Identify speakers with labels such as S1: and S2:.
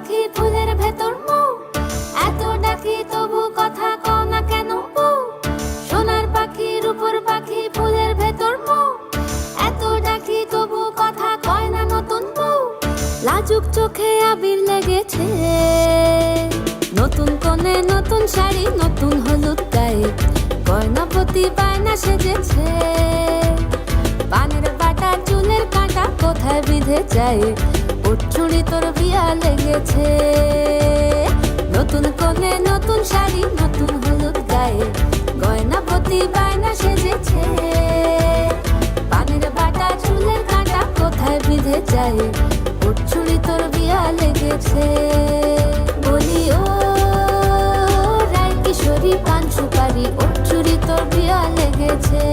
S1: পাখি ফুলের ভেতর মৌ, এত ডাকি তবু কথা কও না কেন বউ। সোনার পাখি রূপোর পাখি ফুলের ভেতর মৌ, এত ডাকি তবু কথা কয় না নতুন বউ। লাজুক চোখে আবির লেগেছে, নতুন কোণে নতুন শাড়ি নতুন হলুদ গায়ে, গয়নাপতি বায়না সেজেছে। পানের বাটা চুলের কাঁটা কোথায় বিঁধে যায়, ওর চুড়ি তোর বিয়া লেগেছে। নতুন কোণে নতুন শাড়ি নতুন হলুদ গায়ে, গয়নাপতি বায়না সেজেছে। পানের বাটা চুলের কাঁটা কোথায় বিঁধে যায়, ওর চুড়ি তোর বিয়া লেগেছে। বলি ও রায় কিশোরী পান সুপারি, ওর চুড়ি তোর বিয়া লেগেছে।